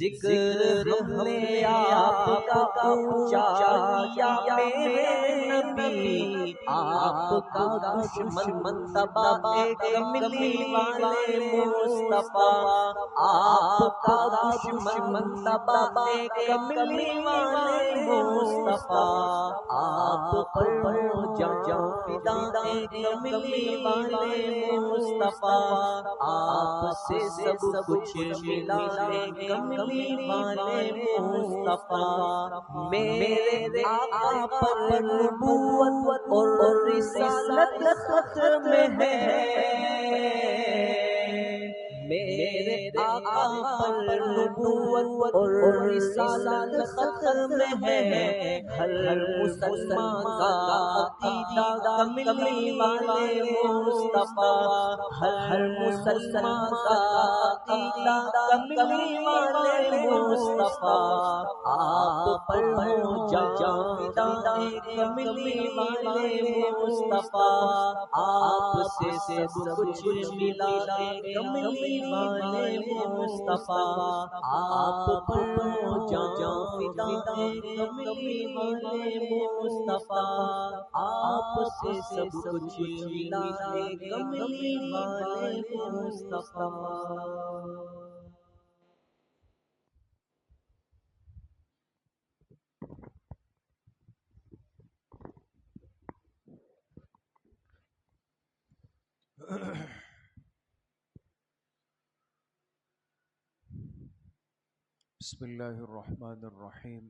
ذکر ہم نے آپ کا اونچا کیا میرے نبی، آپ کا دشمن تبا کملی والے مصطفیٰ، آپ کا دشمن تبا کملی والے مصطفیٰ، آپ پر ہو جاؤ فدا کملی والے مصطفیٰ، آپ سے سب کچھ ملا کملی والے مصطفیٰ، میرے آقا پر نبوت اور رسالت ختم ہے، میرے آقا پر نبوت اور رسالت ختم ہے، ہر مسلمان کا عقیدہ کملی والے مصطفیٰ، ہر مسلمان کا عقیدہ کملی والے مصطفیٰ، آپ پر ہو جاؤ فدا کملی والے مصطفیٰ، آپ سے سب کچھ ملا کملی والے مصطفیٰ، آپ پر ہو جاؤ فدا کملی والے مصطفیٰ، آپ سے سب کچھ ملا کملی والے مصطفیٰ۔ بسم اللہ الرحمن الرحیم،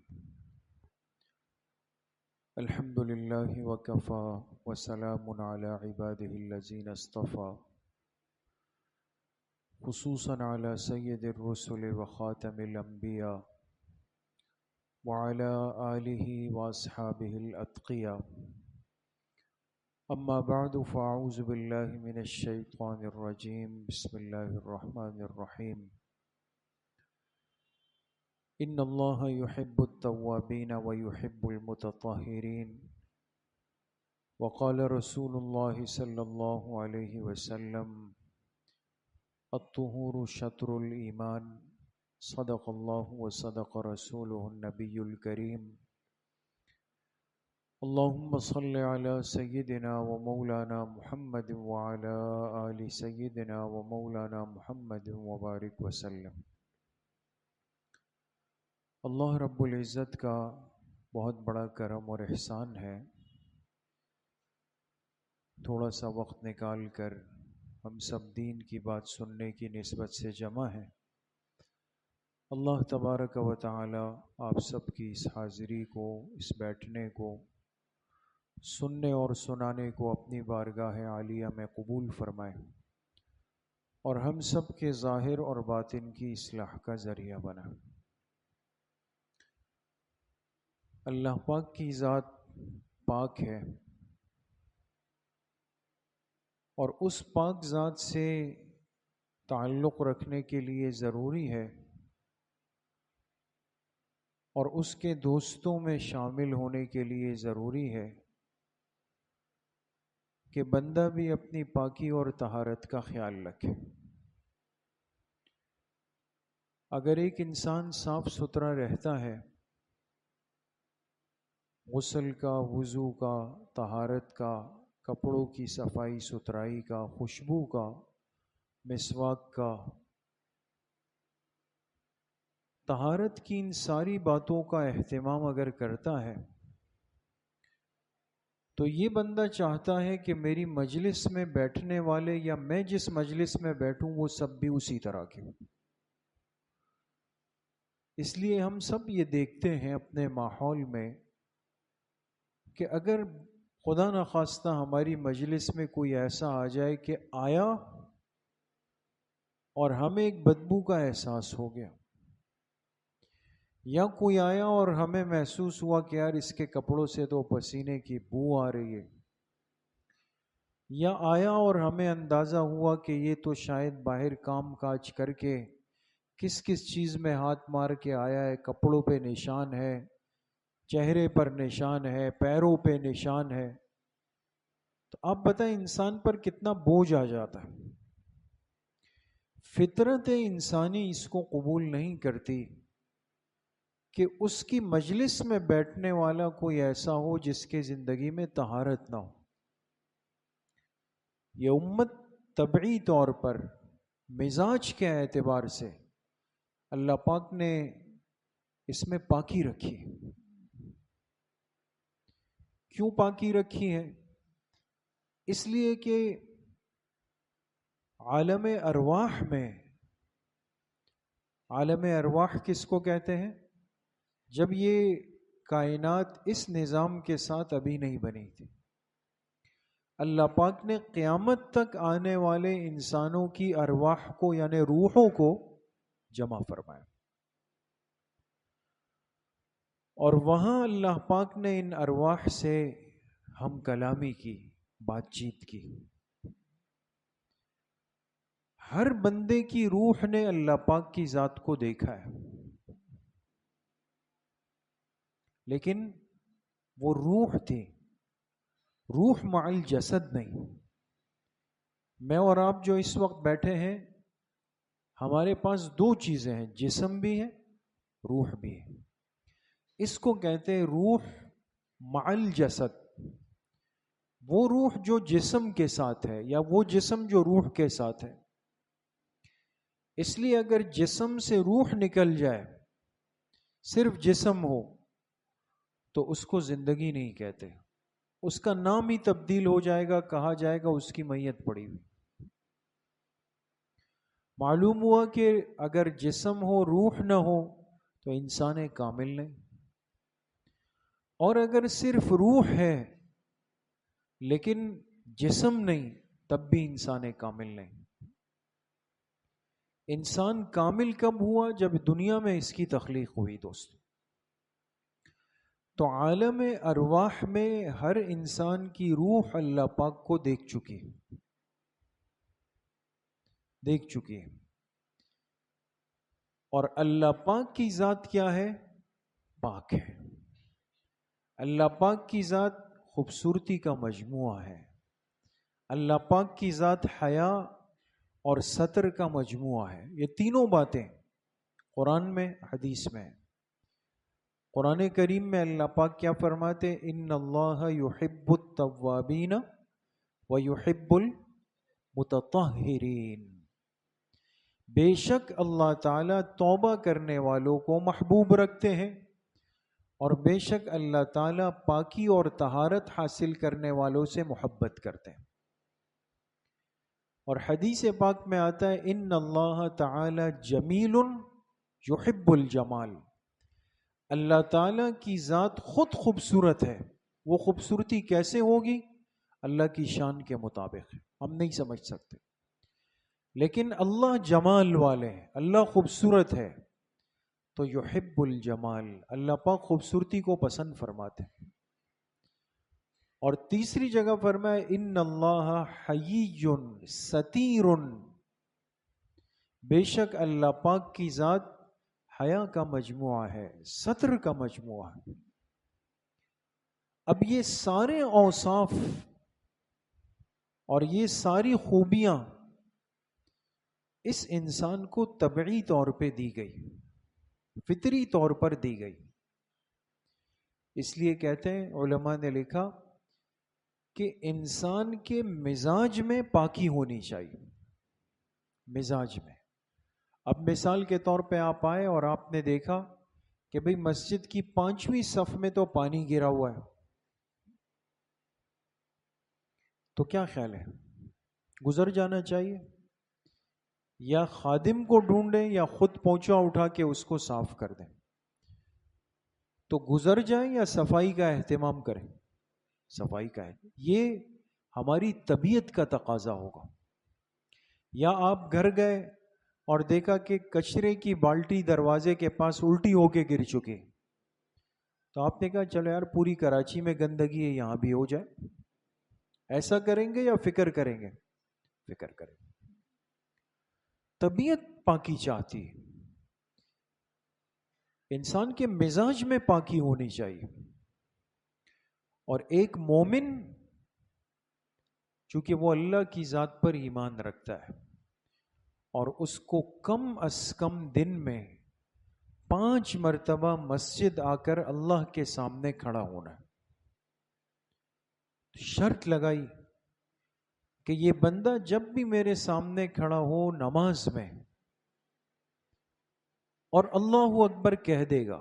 الحمد للہ وکفا وسلام علی عباده الذین اصطفى، خصوصا علی سید الرسل وخاتم الانبیاء وعلی آلہ واصحابہ الاتقیاء، اما بعد فاعوذ باللہ من الشیطان الرجیم، بسم اللہ الرحمن الرحیم، ان اللہ یحب التوابین ویحب المتطہرین، وقال رسول اللہ صلی اللہ علیہ وسلم الطہور شطر الایمان، صدق اللہ وصدق رسولہ النبی الکریم، اللہم صل علی سیدنا ومولانا محمد وعلی آل سیدنا ومولانا محمد وبارک وسلم۔ اللہ رب العزت کا بہت بڑا کرم اور احسان ہے، تھوڑا سا وقت نکال کر ہم سب دین کی بات سننے کی نسبت سے جمع ہیں۔ اللہ تبارک و تعالی آپ سب کی اس حاضری کو، اس بیٹھنے کو، سننے اور سنانے کو اپنی بارگاہ عالیہ میں قبول فرمائے، اور ہم سب کے ظاہر اور باطن کی اصلاح کا ذریعہ بنا۔ اللہ پاک کی ذات پاک ہے، اور اس پاک ذات سے تعلق رکھنے کے لیے ضروری ہے اور اس کے دوستوں میں شامل ہونے کے لیے ضروری ہے کہ بندہ بھی اپنی پاکی اور طہارت کا خیال رکھے۔ اگر ایک انسان صاف ستھرا رہتا ہے، غسل کا، وضو کا، طہارت کا، کپڑوں کی صفائی ستھرائی کا، خوشبو کا، مسواک کا، طہارت کی ان ساری باتوں کا اہتمام اگر کرتا ہے تو یہ بندہ چاہتا ہے کہ میری مجلس میں بیٹھنے والے یا میں جس مجلس میں بیٹھوں وہ سب بھی اسی طرح کے ہوں۔ اس لیے ہم سب یہ دیکھتے ہیں اپنے ماحول میں کہ اگر خدا نخواستہ ہماری مجلس میں کوئی ایسا آ جائے کہ آیا اور ہمیں ایک بدبو کا احساس ہو گیا، یا کوئی آیا اور ہمیں محسوس ہوا کہ یار اس کے کپڑوں سے تو پسینے کی بو آ رہی ہے، یا آیا اور ہمیں اندازہ ہوا کہ یہ تو شاید باہر کام کاج کر کے کس کس چیز میں ہاتھ مار کے آیا ہے، کپڑوں پہ نشان ہے، چہرے پر نشان ہے، پیروں پہ نشان ہے، تو آپ بتائیں انسان پر کتنا بوجھ آ جاتا ہے۔ فطرت انسانی اس کو قبول نہیں کرتی کہ اس کی مجلس میں بیٹھنے والا کوئی ایسا ہو جس کے زندگی میں طہارت نہ ہو. یہ امت طبعی طور پر مزاج کے اعتبار سے اللہ پاک نے اس میں پاکی رکھی. کیوں پاکی رکھی ہے؟ اس لیے کہ عالم ارواح میں، عالم ارواح کس کو کہتے ہیں؟ جب یہ کائنات اس نظام کے ساتھ ابھی نہیں بنی تھی، اللہ پاک نے قیامت تک آنے والے انسانوں کی ارواح کو یعنی روحوں کو جمع فرمایا، اور وہاں اللہ پاک نے ان ارواح سے ہم کلامی کی، بات چیت کی. ہر بندے کی روح نے اللہ پاک کی ذات کو دیکھا ہے، لیکن وہ روح تھی، روح مع الجسد نہیں. میں اور آپ جو اس وقت بیٹھے ہیں، ہمارے پاس دو چیزیں ہیں، جسم بھی ہے، روح بھی ہے. اس کو کہتے ہیں روح مع الجسد. وہ روح جو جسم کے ساتھ ہے یا وہ جسم جو روح کے ساتھ ہے. اس لیے اگر جسم سے روح نکل جائے، صرف جسم ہو، تو اس کو زندگی نہیں کہتے، اس کا نام ہی تبدیل ہو جائے گا، کہا جائے گا اس کی میت پڑی ہوئی. معلوم ہوا کہ اگر جسم ہو روح نہ ہو تو انسان کامل نہیں، اور اگر صرف روح ہے لیکن جسم نہیں تب بھی انسان کامل نہیں. انسان کامل کب ہوا؟ جب دنیا میں اس کی تخلیق ہوئی دوست. تو عالم ارواح میں ہر انسان کی روح اللہ پاک کو دیکھ چکی ہے. اور اللہ پاک کی ذات کیا ہے؟ پاک ہے. اللہ پاک کی ذات خوبصورتی کا مجموعہ ہے. اللہ پاک کی ذات حیا اور ستر کا مجموعہ ہے. یہ تینوں باتیں قرآن میں، حدیث میں. قرآن کریم میں اللہ پاک کیا فرماتے؟ ان اللہ یحب التوابین ویحب المتطہرین. بے شک اللہ تعالیٰ توبہ کرنے والوں کو محبوب رکھتے ہیں، اور بے شک اللہ تعالیٰ پاکی اور طہارت حاصل کرنے والوں سے محبت کرتے ہیں. اور حدیث پاک میں آتا ہے ان اللہ تعالی جمیل یحب الجمال. اللہ تعالیٰ کی ذات خود خوبصورت ہے. وہ خوبصورتی کیسے ہوگی؟ اللہ کی شان کے مطابق ہے، ہم نہیں سمجھ سکتے. لیکن اللہ جمال والے ہیں، اللہ خوبصورت ہے، تو یحب الجمال، اللہ پاک خوبصورتی کو پسند فرماتے ہیں. اور تیسری جگہ فرمایا ان اللہ حیی ستیر. بے شک اللہ پاک کی ذات حیا کا مجموعہ ہے، ستر کا مجموعہ ہے. اب یہ سارے اوصاف اور یہ ساری خوبیاں اس انسان کو طبعی طور پہ دی گئی، فطری طور پر دی گئی. اس لیے کہتے ہیں، علماء نے لکھا کہ انسان کے مزاج میں پاکی ہونی چاہیے. مزاج میں. اب مثال کے طور پہ آپ آئے اور آپ نے دیکھا کہ بھئی مسجد کی 5ویں صف میں تو پانی گرا ہوا ہے، تو کیا خیال ہے؟ گزر جانا چاہیے یا خادم کو ڈھونڈیں یا خود پوچھا اٹھا کے اس کو صاف کر دیں؟ تو گزر جائیں یا صفائی کا اہتمام کریں؟ صفائی کا ہے. یہ ہماری طبیعت کا تقاضا ہوگا. یا آپ گھر گئے اور دیکھا کہ کچرے کی بالٹی دروازے کے پاس الٹی ہو کے گر چکی، تو آپ نے کہا چلو یار پوری کراچی میں گندگی ہے، یہاں بھی ہو جائے. ایسا کریں گے یا فکر کریں گے؟ فکر کریں گے. طبیعت پاکی چاہتی ہے، انسان کے مزاج میں پاکی ہونی چاہیے. اور ایک مومن چونکہ وہ اللہ کی ذات پر ایمان رکھتا ہے، اور اس کو کم از کم دن میں 5 مرتبہ مسجد آ کر اللہ کے سامنے کھڑا ہونا ہے. شرط لگائی کہ یہ بندہ جب بھی میرے سامنے کھڑا ہو نماز میں اور اللہ اکبر کہہ دے گا،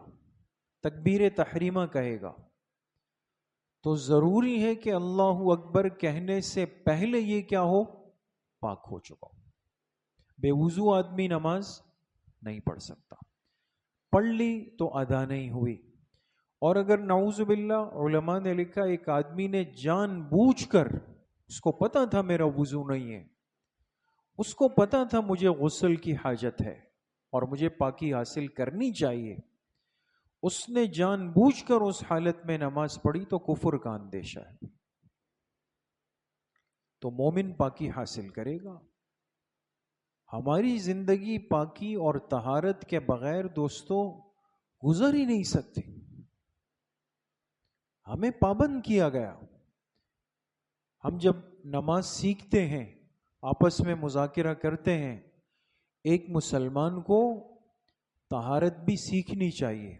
تکبیر تحریمہ کہے گا، تو ضروری ہے کہ اللہ اکبر کہنے سے پہلے یہ کیا ہو؟ پاک ہو چکا ہو. بے وضو آدمی نماز نہیں پڑھ سکتا، پڑھ لی تو ادا نہیں ہوئی. اور اگر نعوذ باللہ علماء نے لکھا ایک آدمی نے جان بوجھ کر، اس کو پتا تھا میرا وضو نہیں ہے، اس کو پتا تھا مجھے غسل کی حاجت ہے اور مجھے پاکی حاصل کرنی چاہیے، اس نے جان بوجھ کر اس حالت میں نماز پڑھی تو کفر کا اندیشہ ہے. تو مومن پاکی حاصل کرے گا. ہماری زندگی پاکی اور طہارت کے بغیر دوستو گزر ہی نہیں سکتی. ہمیں پابند کیا گیا. ہم جب نماز سیکھتے ہیں، آپس میں مذاکرہ کرتے ہیں، ایک مسلمان کو طہارت بھی سیکھنی چاہیے،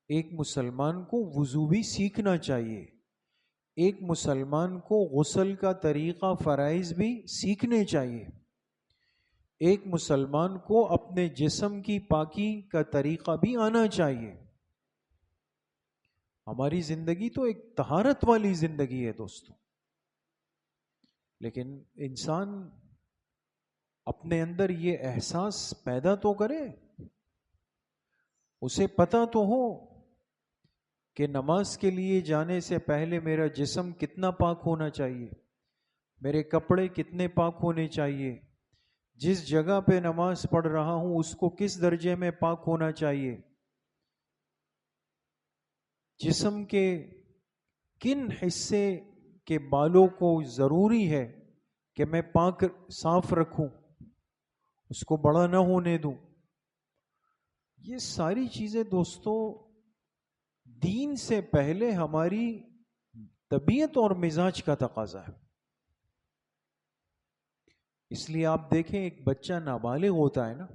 ایک مسلمان کو وضو بھی سیکھنا چاہیے، ایک مسلمان کو غسل کا طریقہ فرائض بھی سیکھنے چاہیے، ایک مسلمان کو اپنے جسم کی پاکی کا طریقہ بھی آنا چاہیے. ہماری زندگی تو ایک طہارت والی زندگی ہے دوستو، لیکن انسان اپنے اندر یہ احساس پیدا تو کرے، اسے پتا تو ہو کہ نماز کے لیے جانے سے پہلے میرا جسم کتنا پاک ہونا چاہیے، میرے کپڑے کتنے پاک ہونے چاہیے، جس جگہ پہ نماز پڑھ رہا ہوں اس کو کس درجے میں پاک ہونا چاہیے، جسم کے کن حصے کے بالوں کو ضروری ہے کہ میں پاک صاف رکھوں، اس کو بڑا نہ ہونے دوں. یہ ساری چیزیں دوستو دین سے پہلے ہماری طبیعت اور مزاج کا تقاضا ہے. اس لیے آپ دیکھیں ایک بچہ نابالغ ہوتا ہے نا،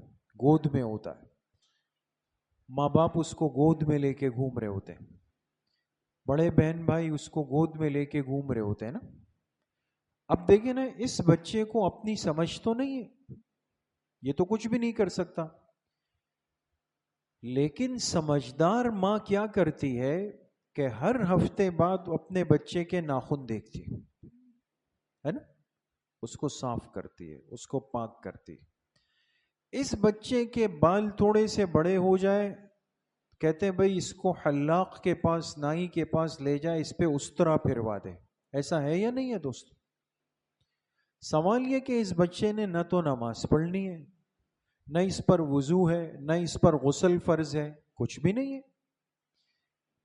گود میں ہوتا ہے، ماں باپ اس کو گود میں لے کے گھوم رہے ہوتے ہیں، بڑے بہن بھائی اس کو گود میں لے کے گھوم رہے ہوتے ہیں نا. اب دیکھیں نا، اس بچے کو اپنی سمجھ تو نہیں ہے، یہ تو کچھ بھی نہیں کر سکتا، لیکن سمجھدار ماں کیا کرتی ہے کہ ہر ہفتے بعد اپنے بچے کے ناخن دیکھتی ہے نا، اس کو صاف کرتی ہے، اس کو پاک کرتی ہے. اس بچے کے بال تھوڑے سے بڑے ہو جائے، کہتے ہیں بھئی اس کو حلاق کے پاس، نائی کے پاس لے جائے، اس پہ استرا پھروا دے. ایسا ہے یا نہیں ہے دوست؟ سوال یہ کہ اس بچے نے نہ تو نماز پڑھنی ہے، نہ اس پر وضو ہے، نہ اس پر غسل فرض ہے، کچھ بھی نہیں ہے.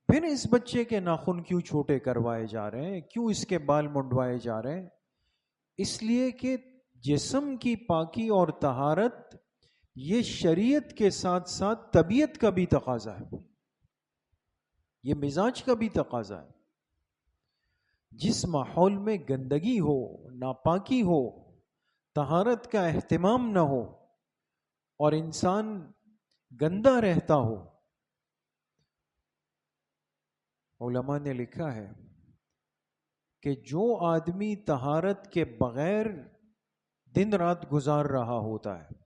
پھر اس بچے کے ناخن کیوں چھوٹے کروائے جا رہے ہیں، کیوں اس کے بال منڈوائے جا رہے ہیں؟ اس لیے کہ جسم کی پاکی اور طہارت یہ شریعت کے ساتھ ساتھ طبیعت کا بھی تقاضا ہے، یہ مزاج کا بھی تقاضا ہے. جس ماحول میں گندگی ہو، ناپاکی ہو، طہارت کا اہتمام نہ ہو اور انسان گندا رہتا ہو، علماء نے لکھا ہے کہ جو آدمی طہارت کے بغیر دن رات گزار رہا ہوتا ہے،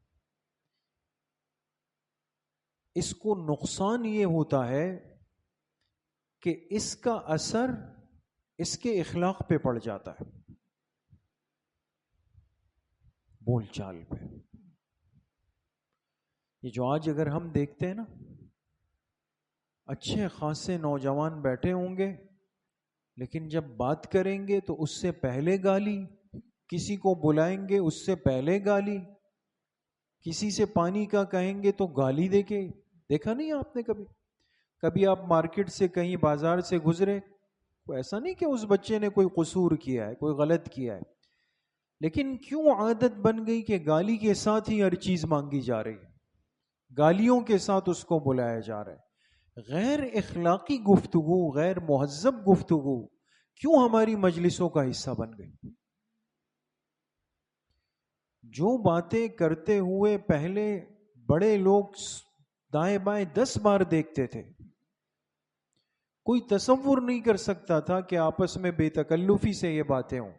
اس کو نقصان یہ ہوتا ہے کہ اس کا اثر اس کے اخلاق پہ پڑ جاتا ہے، بول چال پہ. یہ جو آج اگر ہم دیکھتے ہیں نا، اچھے خاصے نوجوان بیٹھے ہوں گے، لیکن جب بات کریں گے تو اس سے پہلے گالی، کسی کو بلائیں گے اس سے پہلے گالی، کسی سے پانی کا کہیں گے تو گالی دے کے. دیکھا نہیں آپ نے کبھی آپ مارکیٹ سے کہیں بازار سے گزرے، ایسا نہیں کہ اس بچے نے کوئی قصور کیا ہے، کوئی غلط کیا ہے، لیکن کیوں عادت بن گئی کہ گالی کے ساتھ ہی ہر چیز مانگی جا رہی ہے، گالیوں کے ساتھ اس کو بلایا جا رہا ہے. غیر اخلاقی گفتگو، غیر مہذب گفتگو کیوں ہماری مجلسوں کا حصہ بن گئی؟ جو باتیں کرتے ہوئے پہلے بڑے لوگ دائیں بائیں 10 بار دیکھتے تھے، کوئی تصور نہیں کر سکتا تھا کہ آپس میں بے تکلفی سے یہ باتیں ہوں،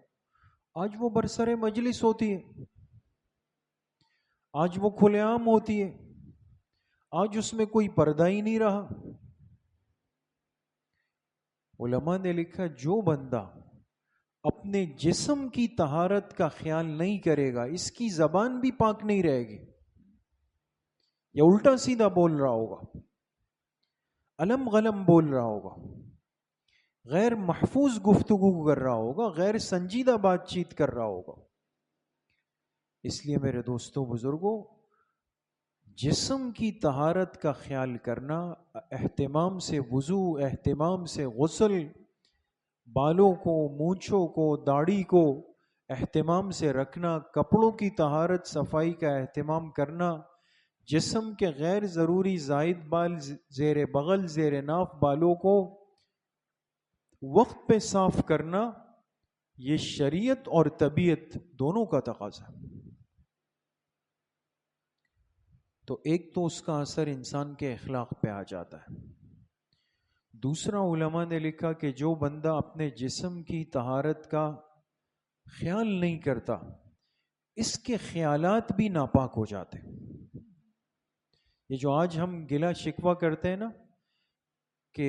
آج وہ برسر مجلس ہوتی ہے، آج وہ کھلے عام ہوتی ہے، آج اس میں کوئی پردہ ہی نہیں رہا۔ علماء نے لکھا جو بندہ اپنے جسم کی طہارت کا خیال نہیں کرے گا، اس کی زبان بھی پاک نہیں رہے گی، یا الٹا سیدھا بول رہا ہوگا، علم غلم بول رہا ہوگا، غیر محفوظ گفتگو کر رہا ہوگا، غیر سنجیدہ بات چیت کر رہا ہوگا۔ اس لیے میرے دوستوں بزرگوں، جسم کی طہارت کا خیال کرنا، اہتمام سے وضو، اہتمام سے غسل، بالوں کو، مونچھوں کو، داڑھی کو اہتمام سے رکھنا، کپڑوں کی طہارت صفائی کا اہتمام کرنا، جسم کے غیر ضروری زائد بال زیر بغل زیر ناف بالوں کو وقت پہ صاف کرنا، یہ شریعت اور طبیعت دونوں کا تقاضا ہے۔ تو ایک تو اس کا اثر انسان کے اخلاق پہ آ جاتا ہے، دوسرا علماء نے لکھا کہ جو بندہ اپنے جسم کی طہارت کا خیال نہیں کرتا، اس کے خیالات بھی ناپاک ہو جاتے ہیں۔ یہ جو آج ہم گلا شکوہ کرتے ہیں نا کہ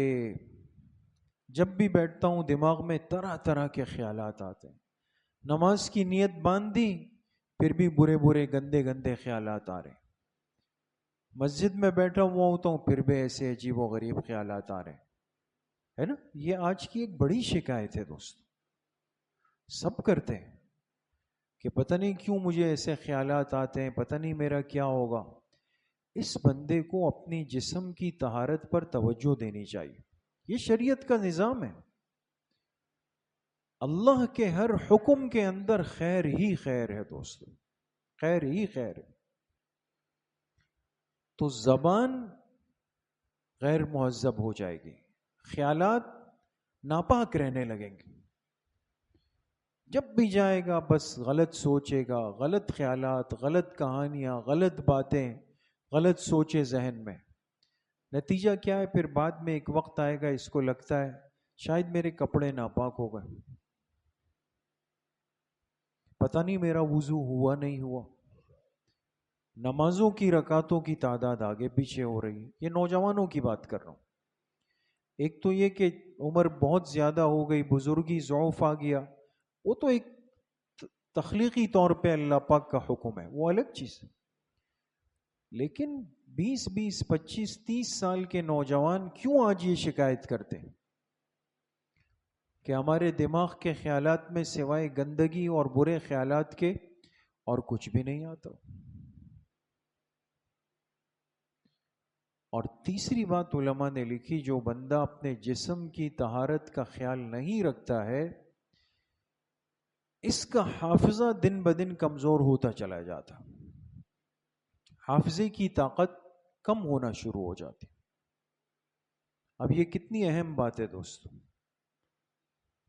جب بھی بیٹھتا ہوں دماغ میں طرح طرح کے خیالات آتے ہیں، نماز کی نیت باندھی پھر بھی برے برے گندے گندے خیالات آ رہے ہیں، مسجد میں بیٹھا ہوا ہوتا ہوں پھر بھی ایسے عجیب و غریب خیالات آ رہے ہیں، ہے نا؟ یہ آج کی ایک بڑی شکایت ہے دوست، سب کرتے ہیں کہ پتہ نہیں کیوں مجھے ایسے خیالات آتے ہیں، پتہ نہیں میرا کیا ہوگا۔ اس بندے کو اپنی جسم کی طہارت پر توجہ دینی چاہیے، یہ شریعت کا نظام ہے، اللہ کے ہر حکم کے اندر خیر ہی خیر ہے دوستو، خیر ہی خیر ہے۔ تو زبان غیر مہذب ہو جائے گی، خیالات ناپاک رہنے لگیں گے، جب بھی جائے گا بس غلط سوچے گا، غلط خیالات، غلط کہانیاں، غلط باتیں، غلط سوچے ذہن میں۔ نتیجہ کیا ہے؟ پھر بعد میں ایک وقت آئے گا اس کو لگتا ہے شاید میرے کپڑے ناپاک ہو گئے، پتہ نہیں میرا وضو ہوا نہیں ہوا، نمازوں کی رکعتوں کی تعداد آگے پیچھے ہو رہی ہے۔ یہ نوجوانوں کی بات کر رہا ہوں۔ ایک تو یہ کہ عمر بہت زیادہ ہو گئی، بزرگی، ضعف آ گیا، وہ تو ایک تخلیقی طور پہ اللہ پاک کا حکم ہے، وہ الگ چیز ہے۔ لیکن 20، 25، 30 سال کے نوجوان کیوں آج یہ شکایت کرتے ہیں کہ ہمارے دماغ کے خیالات میں سوائے گندگی اور برے خیالات کے اور کچھ بھی نہیں آتا؟ اور تیسری بات علماء نے لکھی، جو بندہ اپنے جسم کی طہارت کا خیال نہیں رکھتا ہے، اس کا حافظہ دن بدن کمزور ہوتا چلا جاتا، حافظے کی طاقت کم ہونا شروع ہو جاتی۔ اب یہ کتنی اہم بات ہے دوستو،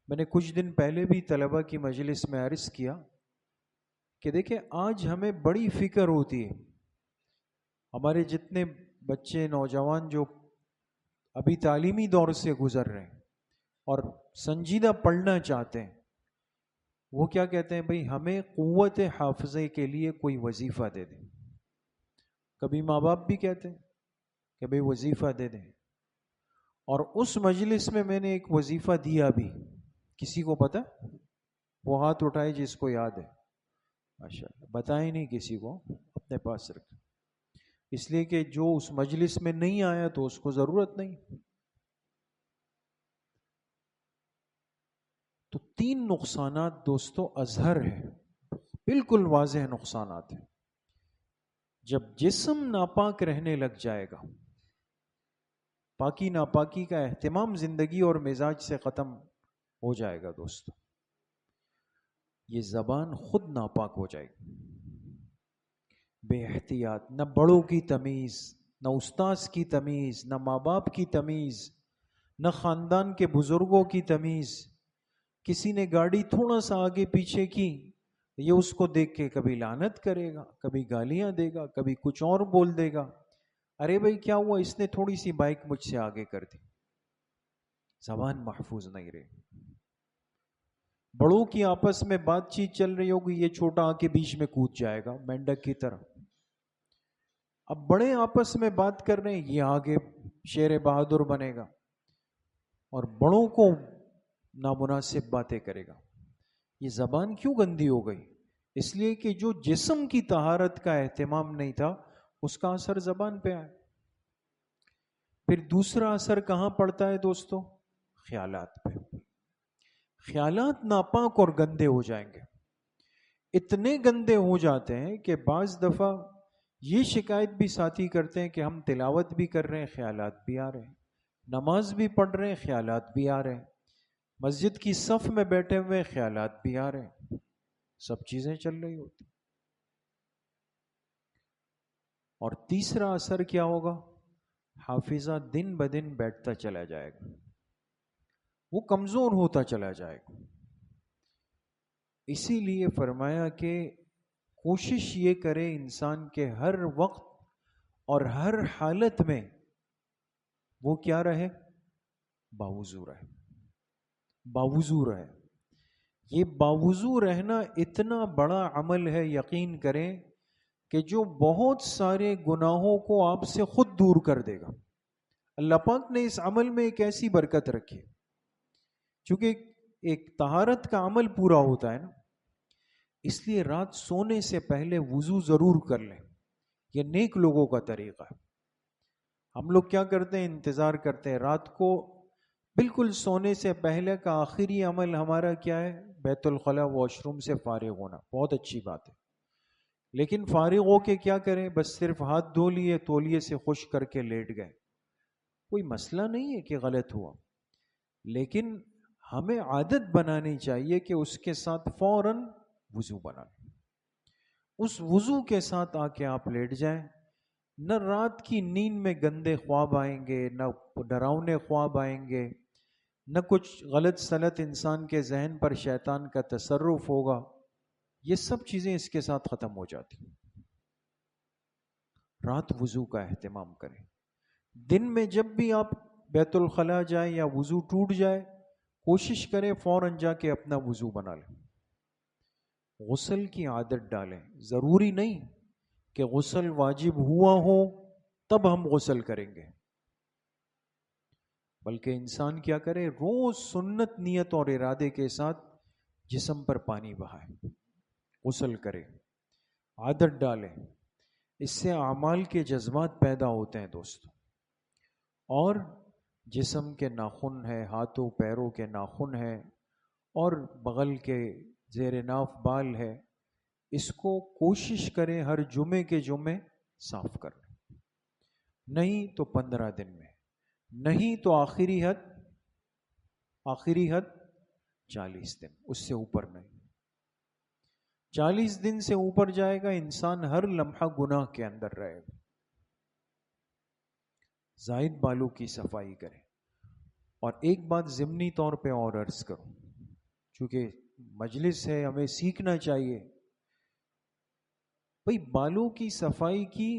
میں نے کچھ دن پہلے بھی طلبہ کی مجلس میں عرض کیا کہ دیکھیں آج ہمیں بڑی فکر ہوتی ہے، ہمارے جتنے بچے نوجوان جو ابھی تعلیمی دور سے گزر رہے ہیں اور سنجیدہ پڑھنا چاہتے ہیں، وہ کیا کہتے ہیں؟ بھئی ہمیں قوت حافظے کے لیے کوئی وظیفہ دے دیں۔ کبھی ماں باپ بھی کہتے ہیں کہ بھئی وظیفہ دے دیں، اور اس مجلس میں میں نے ایک وظیفہ دیا بھی، کسی کو پتہ؟ وہ ہاتھ اٹھائے جس کو یاد ہے، ماشاءاللہ، بتائیں نہیں کسی کو، اپنے پاس رکھ، اس لیے کہ جو اس مجلس میں نہیں آیا تو اس کو ضرورت نہیں۔ تو 3 نقصانات دوستو اظہر ہے، بالکل واضح نقصانات ہیں۔ جب جسم ناپاک رہنے لگ جائے گا، پاکی ناپاکی کا اہتمام زندگی اور مزاج سے ختم ہو جائے گا دوستو، یہ زبان خود ناپاک ہو جائے گی، بے احتیاط، نہ بڑوں کی تمیز، نہ استاذ کی تمیز، نہ ماں باپ کی تمیز، نہ خاندان کے بزرگوں کی تمیز۔ کسی نے گاڑی تھوڑا سا آگے پیچھے کی، یہ اس کو دیکھ کے کبھی لعنت کرے گا، کبھی گالیاں دے گا، کبھی کچھ اور بول دے گا. ارے بھائی کیا ہوا، اس نے تھوڑی سی بائک مجھ سے آگے کر دی. زبان محفوظ نہیں رہی. بڑوں کی آپس میں بات چیت چل رہی ہوگی، یہ چھوٹا آ کے بیچ میں کود جائے گا مینڈک کی طرح. اب بڑے آپس میں بات کر رہے ہیں، یہ آگے شیر بہادر بنے گا اور بڑوں کو نامناسب باتیں کرے گا. یہ زبان کیوں گندی ہو گئی؟ اس لیے کہ جو جسم کی طہارت کا اہتمام نہیں تھا اس کا اثر زبان پہ آئے. پھر دوسرا اثر کہاں پڑتا ہے دوستو؟ خیالات پہ. خیالات ناپاک اور گندے ہو جائیں گے. اتنے گندے ہو جاتے ہیں کہ بعض دفعہ یہ شکایت بھی ساتھی کرتے ہیں کہ ہم تلاوت بھی کر رہے ہیں، خیالات بھی آ رہے ہیں، نماز بھی پڑھ رہے ہیں، خیالات بھی آ رہے ہیں، مسجد کی صف میں بیٹھے ہوئے خیالات بھی آ رہے ہیں، سب چیزیں چل رہی ہوتی. اور تیسرا اثر کیا ہوگا؟ حافظہ دن بدن بیٹھتا چلا جائے گا، وہ کمزور ہوتا چلا جائے گا. اسی لیے فرمایا کہ کوشش یہ کرے انسان کے ہر وقت اور ہر حالت میں وہ کیا رہے؟ باوضو رہے. باوضو رہے. یہ باوضو رہنا اتنا بڑا عمل ہے، یقین کریں کہ جو بہت سارے گناہوں کو آپ سے خود دور کر دے گا. اللہ پاک نے اس عمل میں ایک ایسی برکت رکھی، چونکہ ایک طہارت کا عمل پورا ہوتا ہے نا، اس لیے رات سونے سے پہلے وضو ضرور کر لیں. یہ نیک لوگوں کا طریقہ ہے. ہم لوگ کیا کرتے ہیں؟ انتظار کرتے ہیں رات کو بالکل سونے سے پہلے کا آخری عمل ہمارا کیا ہے؟ بیت الخلاء، واش روم سے فارغ ہونا. بہت اچھی بات ہے، لیکن فارغ ہو کے کیا کریں؟ بس صرف ہاتھ دھو لیے، تولیے سے خشک کر کے لیٹ گئے. کوئی مسئلہ نہیں ہے کہ غلط ہوا، لیکن ہمیں عادت بنانی چاہیے کہ اس کے ساتھ فوراً وضو بنا لیں. اس وضو کے ساتھ آ کے آپ لیٹ جائیں. نہ رات کی نیند میں گندے خواب آئیں گے، نہ ڈراؤنے خواب آئیں گے، نہ کچھ غلط سلط انسان کے ذہن پر شیطان کا تصرف ہوگا. یہ سب چیزیں اس کے ساتھ ختم ہو جاتی. رات وضو کا اہتمام کریں. دن میں جب بھی آپ بیت الخلاء جائیں یا وضو ٹوٹ جائے، کوشش کریں فوراً جا کے اپنا وضو بنا لیں. غسل کی عادت ڈالیں. ضروری نہیں کہ غسل واجب ہوا ہو تب ہم غسل کریں گے، بلکہ انسان کیا کرے؟ روز سنت نیت اور ارادے کے ساتھ جسم پر پانی بہائے، غسل کرے، عادت ڈالیں. اس سے اعمال کے جذبات پیدا ہوتے ہیں دوستو. اور جسم کے ناخن ہے، ہاتھوں پیروں کے ناخن ہے، اور بغل کے زیر ناف بال ہے، اس کو کوشش کریں ہر جمعے کے جمعے صاف کر لیں. نہیں تو 15 دن میں، نہیں تو آخری حد 40 دن، اس سے اوپر نہیں. 40 دن سے اوپر جائے گا انسان ہر لمحہ گناہ کے اندر رہے گا. زائد بالوں کی صفائی کریں. اور ایک بات ضمنی طور پہ اور عرض کروں، چونکہ مجلس ہے ہمیں سیکھنا چاہیے. بھئی بالوں کی صفائی کی،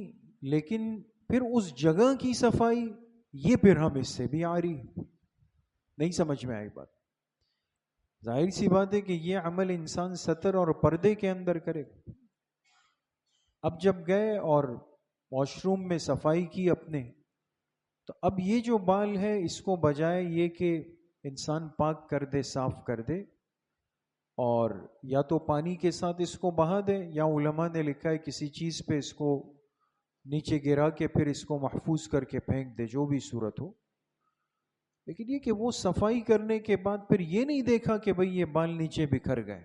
لیکن پھر اس جگہ کی صفائی، یہ پھر ہم اس سے بھی آ رہی نہیں سمجھ میں آئی بات. ظاہر سی بات ہے کہ یہ عمل انسان ستر اور پردے کے اندر کرے. اب جب گئے اور واش روم میں صفائی کی اپنے، تو اب یہ جو بال ہے اس کو بجائے یہ کہ انسان پاک کر دے، صاف کر دے، اور یا تو پانی کے ساتھ اس کو بہا دے، یا علماء نے لکھا ہے کسی چیز پہ اس کو نیچے گرا کے پھر اس کو محفوظ کر کے پھینک دے، جو بھی صورت ہو. لیکن یہ کہ وہ صفائی کرنے کے بعد پھر یہ نہیں دیکھا کہ بھئی یہ بال نیچے بکھر گئے،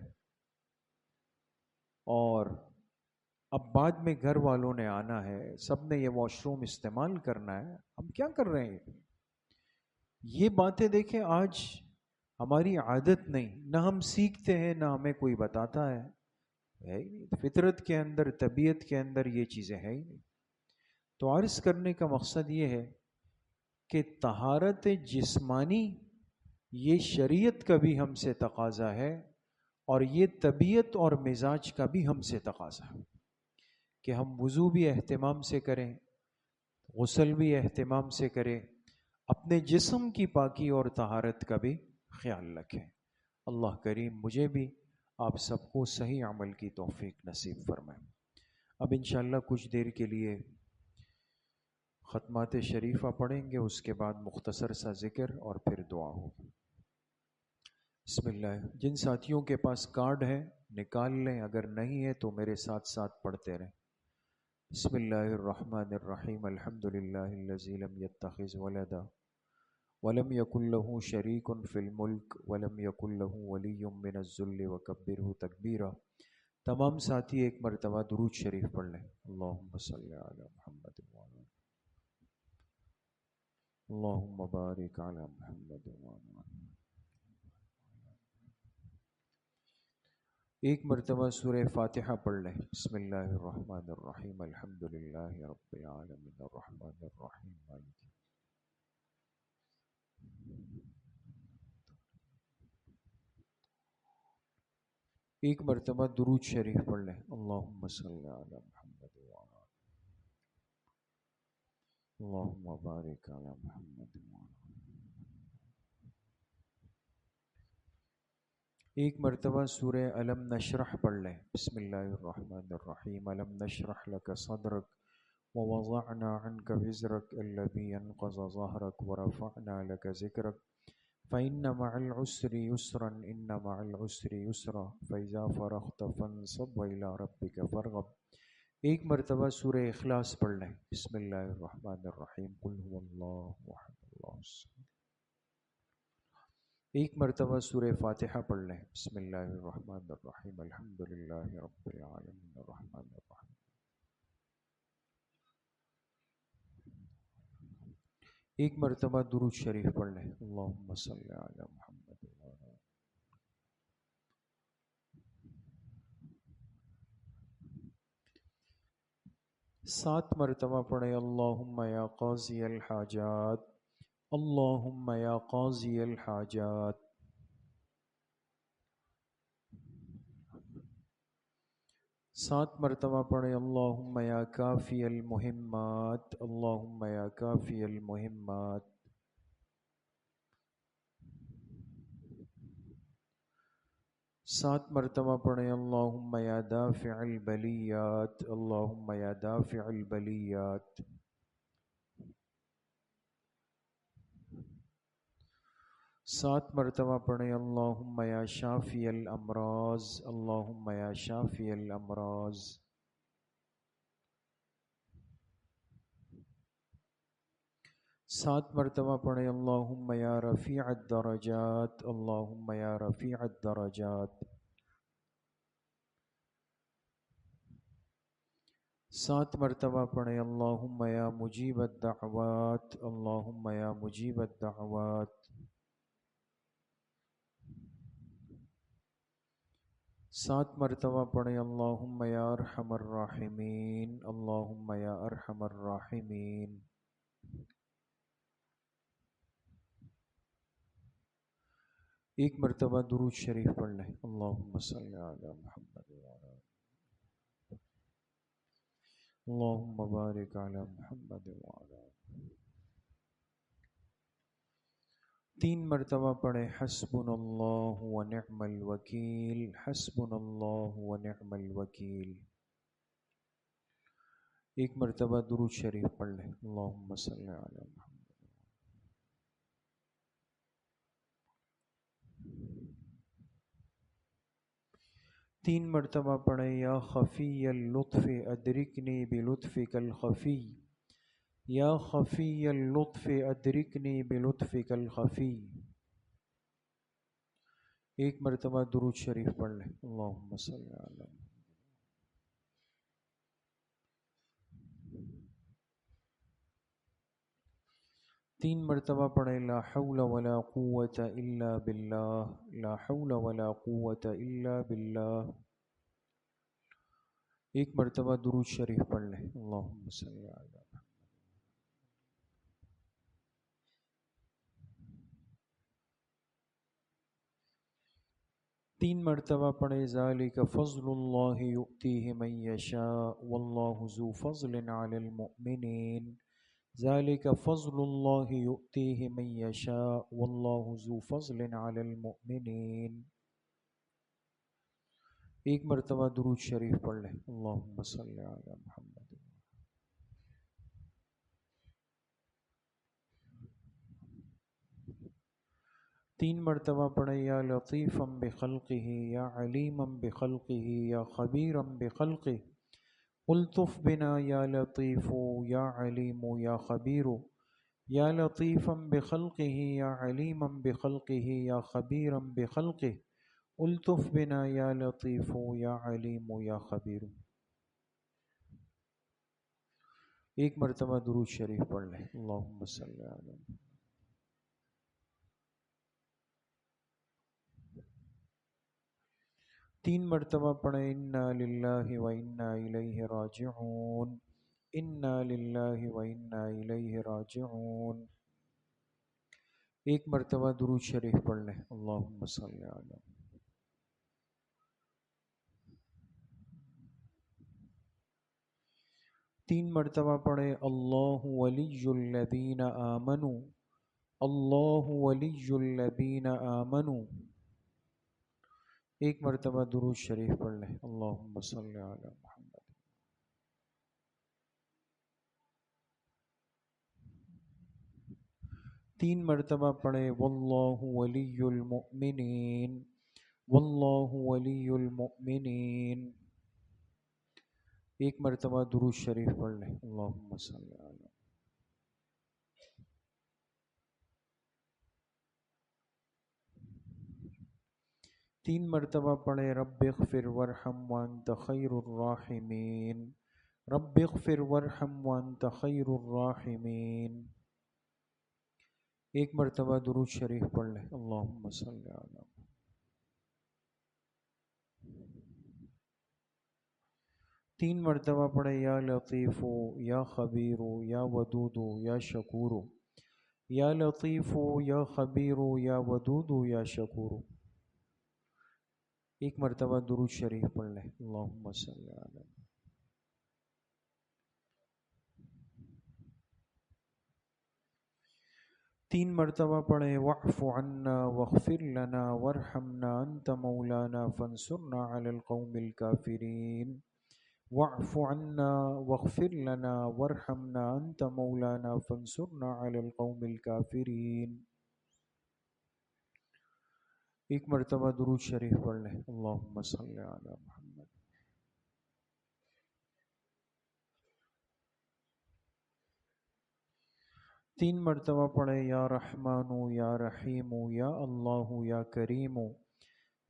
اور اب بعد میں گھر والوں نے آنا ہے، سب نے یہ واش روم استعمال کرنا ہے، ہم کیا کر رہے ہیں؟ یہ باتیں دیکھیں آج ہماری عادت نہیں، نہ ہم سیکھتے ہیں، نہ ہمیں کوئی بتاتا ہے ہی نہیں. فطرت کے اندر، طبیعت کے اندر یہ چیزیں ہیں ہی نہیں. تو عرض کرنے کا مقصد یہ ہے کہ طہارت جسمانی یہ شریعت کا بھی ہم سے تقاضا ہے، اور یہ طبیعت اور مزاج کا بھی ہم سے تقاضا ہے کہ ہم وضو بھی اہتمام سے کریں، غسل بھی اہتمام سے کریں، اپنے جسم کی پاکی اور طہارت کا بھی خیال رکھیں۔ اللہ کریم مجھے بھی آپ سب کو صحیح عمل کی توفیق نصیب فرمائے۔ اب انشاءاللہ کچھ دیر کے لیے ختمات شریفہ پڑھیں گے، اس کے بعد مختصر سا ذکر اور پھر دعا ہوگی۔ بسم اللہ۔ جن ساتھیوں کے پاس کارڈ ہے نکال لیں، اگر نہیں ہے تو میرے ساتھ ساتھ پڑھتے رہیں۔ بسم اللہ الرحمن الرحیم، الحمد للہ الذی لم یتخذ ولدا ولم یکن له شریک فی الملک ولم یکن له ولی من الذل وکبرہ تکبیرا۔ تمام ساتھی ایک مرتبہ درود شریف پڑھ لیں۔ اللہم صلی علی محمد وعلی اللہم بارک علی محمد وعلی۔ ایک مرتبہ سورہ فاتحہ پڑھ لیں۔ بسم اللہ الرحمن الرحیم، الحمد للہ رب العالمین الرحمن الرحیم مالک۔ ایک مرتبہ درود شریف پڑھ لیں۔ اللہم صلی علی محمد وعلی اللہم بارک علی محمد وعلی۔ ایک مرتبہ سورہ الم نشرح پڑھ لیں۔ بسم اللہ الرحمن الرحیم، الم نشرح لک صدرک ووضعنا عنک وزرک الذی انقض ظہرک ورفعنا لک ذکرک فإن مع العسر یسرا ان مع العسر یسرا فإذا فرغت فانصب وإلی ربک فارغب۔ ایک مرتبہ سورہ اخلاص پڑھ لیں۔ بسم اللہ الرحمن الرحیم، قل هو اللہ احد اللہ الصمد۔ ایک مرتبہ سورہ فاتحہ پڑھ لیں۔ بسم اللہ الرحمن الرحیم، الحمد للہ رب العالمین الرحمن الرحیم۔ ایک مرتبہ درود شریف پڑھ لیں۔ اللہم صلی علی محمد وعلی۔ سات مرتبہ پڑھیں۔ اللہم یا قاضی الحاجات، اللہم یا قاضی الحاجات۔ سات مرتبہ پڑھیں۔ اللہم یا کافی المہمات، اللہم یا کافی المہمات۔ سات مرتبہ پڑھیں۔ اللہم یا دافع البلیات، اللہم یا دافع البلیات۔ سات مرتبہ پڑھیں۔ اللہم یا شافی الامراض، اللہم یا شافی الامراض۔ سات مرتبہ پڑھیں۔ اللہم یا رفیع الدرجات، اللہم یا رفیع الدرجات۔ سات مرتبہ پڑھیں۔ اللہم یا مجیب الدعوات، اللہم یا مجیب الدعوات۔ سات مرتبہ پڑھیں۔ اللہم یا ارحم الراحمین، اللہم یا ارحم الراحمین۔ ایک مرتبہ درود شریف پڑھ لیں۔ اللہم صلی علی محمد وعلی اللہم بارک علی محمد وعلی۔ تین مرتبہ پڑھیں۔ حسبنا اللہ ونعم الوکیل، حسبنا اللہ ونعم الوکیل۔ ایک مرتبہ درود شریف پڑھ لیں۔ اللہم صلی علی محمد۔ تین مرتبہ پڑھیں۔ یا خفی اللطف ادرکنی بلطفک الخفی، یا خفی اللطف ادرکنی بلطفک الخفی۔ ایک مرتبہ درود شریف پڑھ لیں۔ اللہم صلی علی محمد۔ تین مرتبہ پڑھیں۔ لا حول ولا قوة الا باللہ، لا حول ولا قوة الا باللہ۔ ایک مرتبہ درود شریف پڑھ لیں۔ اللہم صلی علی محمد۔ 3 مرتبہ پڑھے ذالک فضل اللہ یؤتیہ من یشاء واللہ ذو فضل علی المؤمنین، ذالک فضل اللہ یؤتیہ من یشاء واللہ ذو فضل علی المؤمنین۔ ایک مرتبہ درود شریف پڑھ لیں، اللہم صلی علی محمد۔ 3 مرتبہ پڑھیں یا لطیفا بخلقہ یا علیما بخلقہ یا خبیرا بخلقہ، الطف بنا یا لطیف یا علیم یا خبیر، یا لطیفا بخلقہ یا علیما بخلقہ یا خبیرا بخلقہ، الطف بنا یا لطیف یا علیم یا خبیر۔ ایک مرتبہ درود شریف پڑھ لیں، اللہم صلی علی محمد۔ 3 مرتبہ پڑھیں انا للہ و انا الیہ راجعون، انا للہ و انا الیہ راجعون۔ ایک مرتبہ درود شریف پڑھ لیں، اللہم صلی علی۔ 3 مرتبہ پڑھیں اللہ ولی الذین آمنوا، اللہ ولی الذین آمنوا۔ ایک مرتبہ درود شریف پڑھ لیں، اللہم صلی علی محمد۔ 3 مرتبہ پڑھیں واللہ ولی المؤمنین، واللہ ولی المؤمنین۔ ایک مرتبہ درود شریف پڑھ لیں، اللہم صلی علی۔ 3 مرتبہ پڑھیں رب اغفر وارحم وانت خیر الراحمین، رب اغفر وارحم وانت خیر الراحمین۔ ایک مرتبہ درود شریف پڑھ لیں، اللہم صلی علی۔ 3 مرتبہ پڑھیں یا لطیف یا خبیر یا ودود یا شکور، یا لطیف یا خبیر یا ودود یا شکور۔ ایک مرتبہ درود شریف پڑھ لیں، اللہم صلی علی۔ 3 مرتبہ پڑھیں واعف عنا واغفر لنا وارحمنا انت مولانا فانصرنا علی القوم الکافرین، واعف عنا واغفر لنا وارحمنا انت مولانا فانصرنا علی القوم الکافرین۔ ایک مرتبہ درود شریف پڑھ لیں، اللہم صلی علی محمد۔ 3 مرتبہ پڑھیں یا رحمان یا رحیم یا اللہ یا کریم،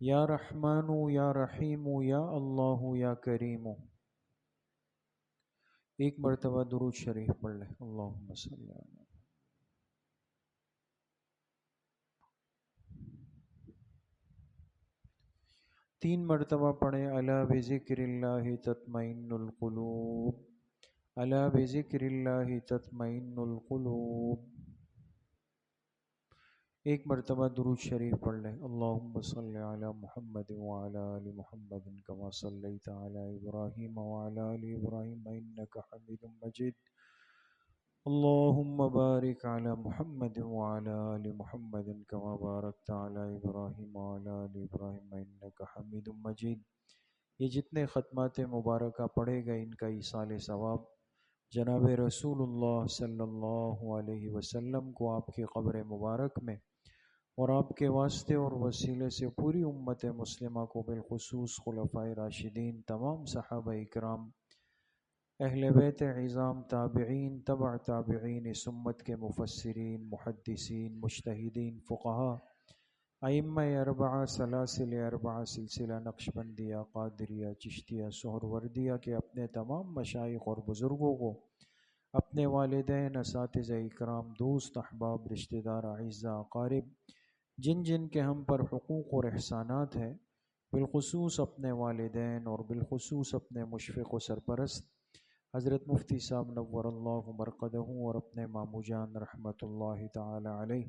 یا رحمان یا رحیم یا اللہ یا کریم۔ ایک مرتبہ درود شریف پڑھ لیں، اللہم صلی علی۔ 3 مرتبہ پڑھیں الا بذکر اللہ تطمئن القلوب، الا بذکر اللہ تطمئن القلوب۔ ایک مرتبہ درود شریف پڑھ لیں، اللہم صلی علی محمد وعلی آل محمد کما صلیت علی ابراہیم وعلی آل ابراہیم انک حمید مجید، اللہم بارک علی محمد وعلی آل محمد کما بارکت علی ابراہیم وعلی آل ابراہیم انک حمید مجید۔ یہ جتنے ختمات مبارکہ پڑھے گئے ان کا ایصال ثواب جناب رسول اللہ صلی اللہ علیہ وسلم کو آپ کی قبر مبارک میں اور آپ کے واسطے اور وسیلے سے پوری امت مسلمہ کو بالخصوص خلفائے راشدین، تمام صحابہ اکرام، اہل بیت عظام، تابعین، تبع تابعین، اس امت کے مفسرین، محدثین، مجتہدین، فقہاء، ائمہ اربعہ، سلاسل اربعہ، سلسلہ نقشبندیہ، قادریہ، چشتیہ، سہروردیہ کے اپنے تمام مشائخ اور بزرگوں کو، اپنے والدین، اساتذہ اکرام، دوست، احباب، رشتہ دار، اعزاء، اقارب، جن جن کے ہم پر حقوق اور احسانات ہیں، بالخصوص اپنے والدین اور بالخصوص اپنے مشفق و سرپرست حضرت مفتی صاحب نور اللہ مرقدہ اور اپنے مامو جان رحمۃ اللہ تعالی علیہ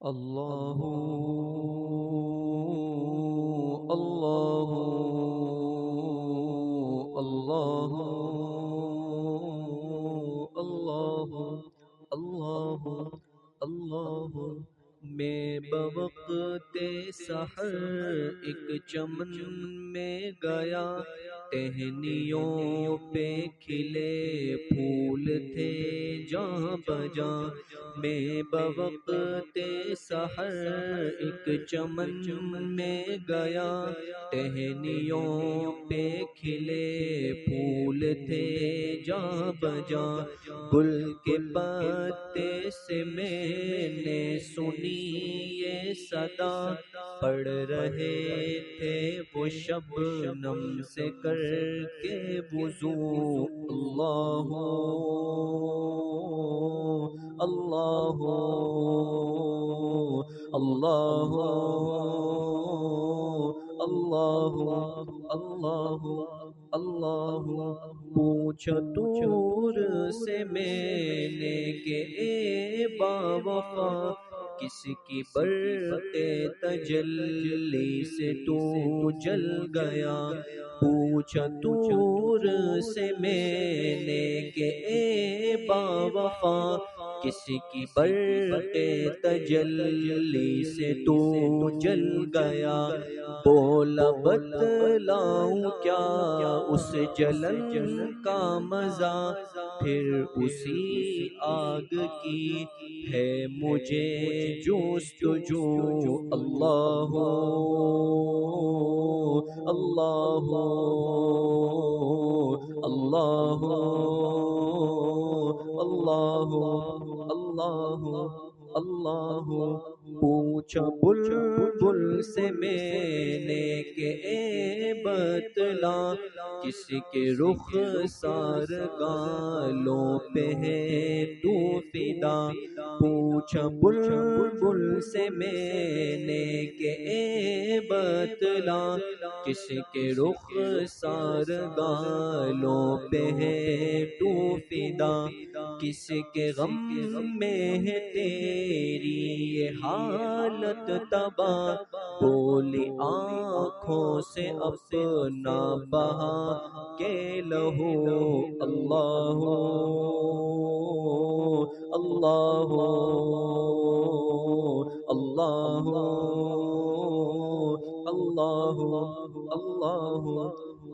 اللہ اللہ اللہ اللہ اللہ اللہ میں بوقت سحر ایک چمن میں گیا، ٹہنیوں پہ کھلے پھول تھے جہاں بجاں، میں بوقت سحر ایک چمن میں گیا، ٹہنیوں پہ کھلے پھول تھے جہاں بجاں، گل کے پتے سے میں نے سنی یہ صدا، پڑھ رہے تھے وہ شبنم سے کر کے وضو، اللہ اللہ اللہ اللہ اللہ اللہ پوچھا دور سے میں نے کہ اے باوفا، کس کی برق تجلی سے تو جل گیا، پوچھا دور سے میں نے کہ اے باوفا، کس کی برق تجلی سے تو جل گیا، بولا بتلاؤں کیا اس جلن کا مزہ، پھر اسی آگ کی ہے مجھے جستجو، اللہ اللہ اللہ اللہ اللہ اللہ پوچھا بلبل سے میں نے کہ اے بتلا، کس کے رخ سار گالوں پہ ہے تو فدا، پوچھا بلبل سے میں نے کہ اے بتلا، کس کے رخ سار گالوں پہ ہے تو فدا، کس کے غم میں ہے تیری یہ حالت تباہ، بولی آنکھوں سے اپنا بہا کے لہو، اللہ اللہ اللہ اللہ اللہ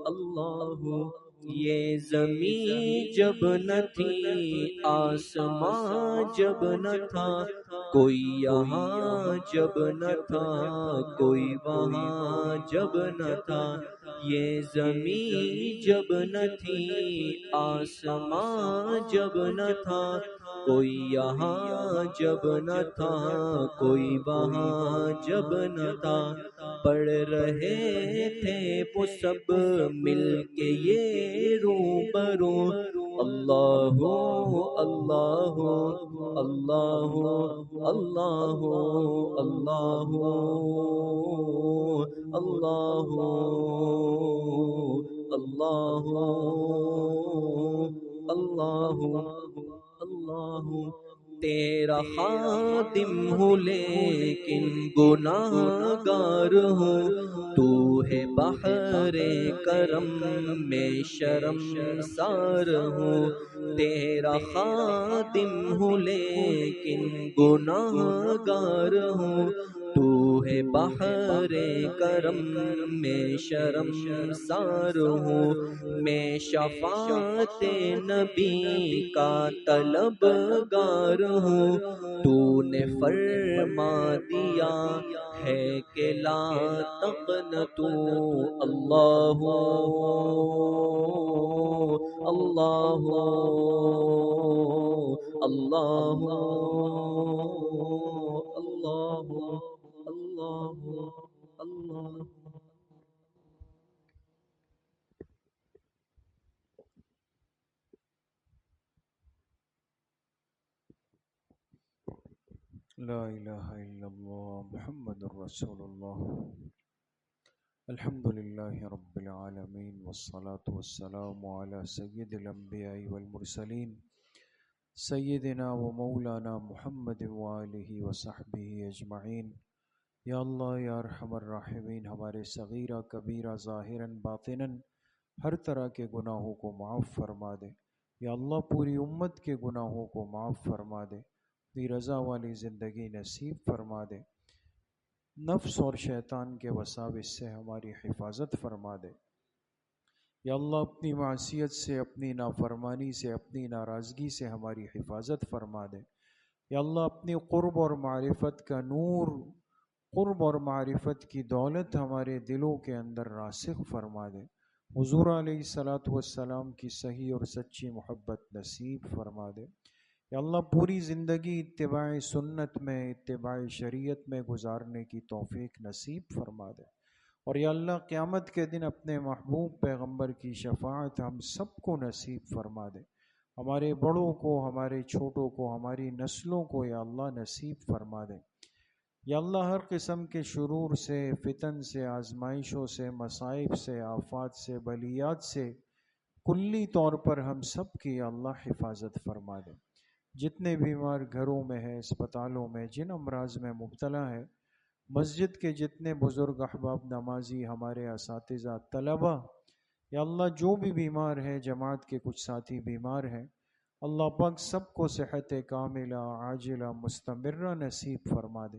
اللہ یہ زمین جب نہ تھی، آسمان جب نہ تھا، کوئی یہاں جب نہ تھا، کوئی وہاں جب نہ تھا، یہ زمین جب نہ تھی، آسمان جب نہ تھا، کوئی یہاں جب نہ تھا، کوئی وہاں جب نہ تھا، پڑھ رہے تھے وہ سب مل کے یہ روبرو، اللہ اللہ اللہ اللہ اللہ اللہ اللہ اللہ اللہ تیرا خادم ہوں لیکن گناہ گار ہوں، تو ہے بحر کرم میں شرم سار ہوں، تیرا خادم ہوں لیکن گناہ گار ہوں، تو ہے بحر کرم میں شرم سار ہوں، میں شفاعت نبی کا طلبگار ہوں، تو نے فرما دیا ہے کہ لا تقنطوا، اللہ اللہ اللہ اللہ اللہ اللہ لا الہ الا اللہ محمد الرسول اللہ، الحمد للہ رب العالمین والصلاة والسلام علی سید الانبیاء والمرسلین سیدنا و مولانا محمد وآلہ وصحبہ اجمعین۔ یا اللہ یا ارحم الراحمین، ہمارے صغیرہ کبیرہ ظاہراً باطناً ہر طرح کے گناہوں کو معاف فرما دے۔ یا اللہ پوری امت کے گناہوں کو معاف فرما دے، اپنی رضا والی زندگی نصیب فرما دے، نفس اور شیطان کے وساوس سے ہماری حفاظت فرما دے۔ یا اللہ اپنی معصیت سے، اپنی نافرمانی سے، اپنی ناراضگی سے ہماری حفاظت فرما دے۔ یا اللہ اپنی قرب اور معرفت کا نور، قرب اور معرفت کی دولت ہمارے دلوں کے اندر راسخ فرما دے۔ حضور علیہ الصلاۃ والسلام کی صحیح اور سچی محبت نصیب فرما دے۔ یا اللہ پوری زندگی اتباع سنت میں، اتباع شریعت میں گزارنے کی توفیق نصیب فرما دے۔ اور یا اللہ قیامت کے دن اپنے محبوب پیغمبر کی شفاعت ہم سب کو نصیب فرما دے، ہمارے بڑوں کو، ہمارے چھوٹوں کو، ہماری نسلوں کو یا اللہ نصیب فرما دے۔ یا اللہ ہر قسم کے شرور سے، فتن سے، آزمائشوں سے، مصائب سے، آفات سے، بلیات سے کلی طور پر ہم سب کی یا اللہ حفاظت فرما دے۔ جتنے بیمار گھروں میں ہیں، اسپتالوں میں، جن امراض میں مبتلا ہے، مسجد کے جتنے بزرگ احباب نمازی، ہمارے اساتذہ، طلبہ، یا اللہ جو بھی بیمار ہیں، جماعت کے کچھ ساتھی بیمار ہیں، اللہ پاک سب کو صحت کاملہ عاجلہ مستمرہ نصیب فرما دے۔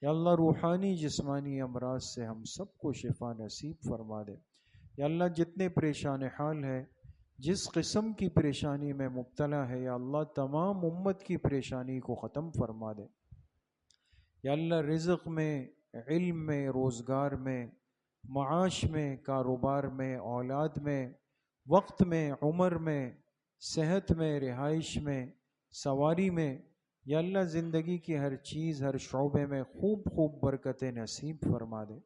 یا اللہ روحانی جسمانی امراض سے ہم سب کو شفا نصیب فرما دے۔ یا اللہ جتنے پریشان حال ہے، جس قسم کی پریشانی میں مبتلا ہے، یا اللہ تمام امت کی پریشانی کو ختم فرما دے۔ یا اللہ رزق میں، علم میں، روزگار میں، معاش میں، کاروبار میں، اولاد میں، وقت میں، عمر میں، صحت میں، رہائش میں، سواری میں، یا اللہ زندگی کی ہر چیز، ہر شعبے میں خوب خوب برکتیں نصیب فرما دے۔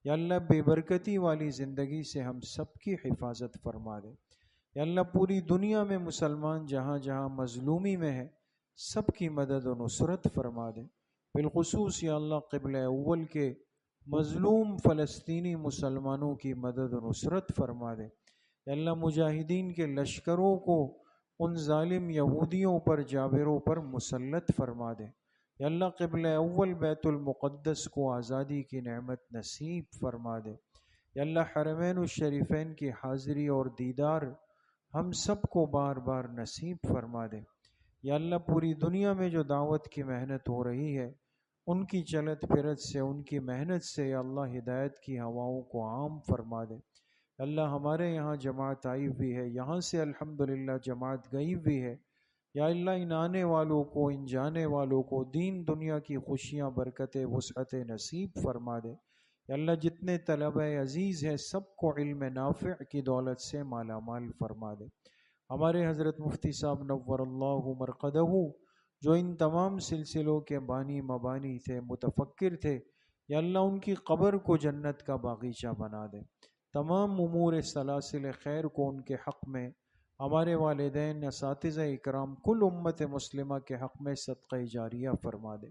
یا اللہ بے برکتی والی زندگی سے ہم سب کی حفاظت فرما دے۔ یا اللہ پوری دنیا میں مسلمان جہاں جہاں مظلومی میں ہے، سب کی مدد و نصرت فرما دے۔ بالخصوص یا اللہ قبلہ اول کے مظلوم فلسطینی مسلمانوں کی مدد و نصرت فرما دے۔ یا اللہ مجاہدین کے لشکروں کو ان ظالم یہودیوں پر، جابروں پر مسلط فرما دے۔ یا اللہ قبلہ اول بیت المقدس کو آزادی کی نعمت نصیب فرما دے۔ یا اللہ حرمین الشریفین کی حاضری اور دیدار ہم سب کو بار بار نصیب فرما دے۔ یا اللہ پوری دنیا میں جو دعوت کی محنت ہو رہی ہے، ان کی چلت پھرت سے، ان کی محنت سے یا اللہ ہدایت کی ہواؤں کو عام فرما دے۔ اللہ ہمارے یہاں جماعت آئی ہوئی ہے، یہاں سے الحمدللہ جماعت گئی ہوئی ہے، یا اللہ ان آنے والوں کو، ان جانے والوں کو دین دنیا کی خوشیاں، برکتیں، وسعتیں نصیب فرما دے۔ یا اللہ جتنے طلبہ عزیز ہیں سب کو علم نافع کی دولت سے مالا مال فرما دے۔ ہمارے حضرت مفتی صاحب نور اللہ مرقدہ، جو ان تمام سلسلوں کے بانی مبانی تھے، متفکر تھے، یا اللہ ان کی قبر کو جنت کا باغیچہ بنا دے۔ تمام امور سلاسل خیر کو ان کے حق میں، ہمارے والدین، اساتذہ اکرام، کل امت مسلمہ کے حق میں صدقہ جاریہ فرما دے۔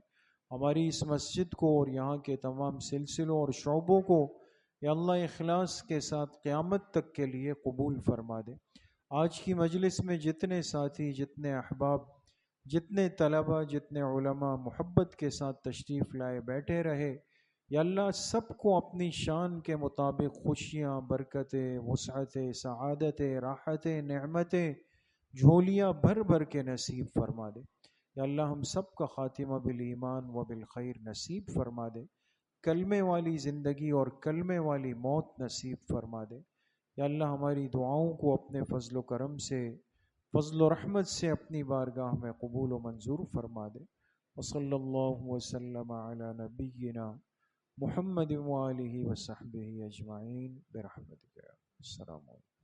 ہماری اس مسجد کو اور یہاں کے تمام سلسلوں اور شعبوں کو یا اللہ اخلاص کے ساتھ قیامت تک کے لیے قبول فرما دے۔ آج کی مجلس میں جتنے ساتھی، جتنے احباب، جتنے طلبہ، جتنے علماء محبت کے ساتھ تشریف لائے بیٹھے رہے، یا اللہ سب کو اپنی شان کے مطابق خوشیاں، برکتیں، وسعتیں، سعادتیں، راحتیں، نعمتیں، جھولیاں بھر بھر کے نصیب فرما دے۔ یا اللہ ہم سب کا خاتمہ بالایمان و بالخیر نصیب فرما دے، کلمے والی زندگی اور کلمے والی موت نصیب فرما دے۔ یا اللہ ہماری دعاؤں کو اپنے فضل و کرم سے، فضل و رحمت سے اپنی بارگاہ میں قبول و منظور فرما دے۔ وصلی اللہ وسلم علی نبینا محمد وآلہ وصحبہ اجمعین برحمتک۔ السلام علیکم۔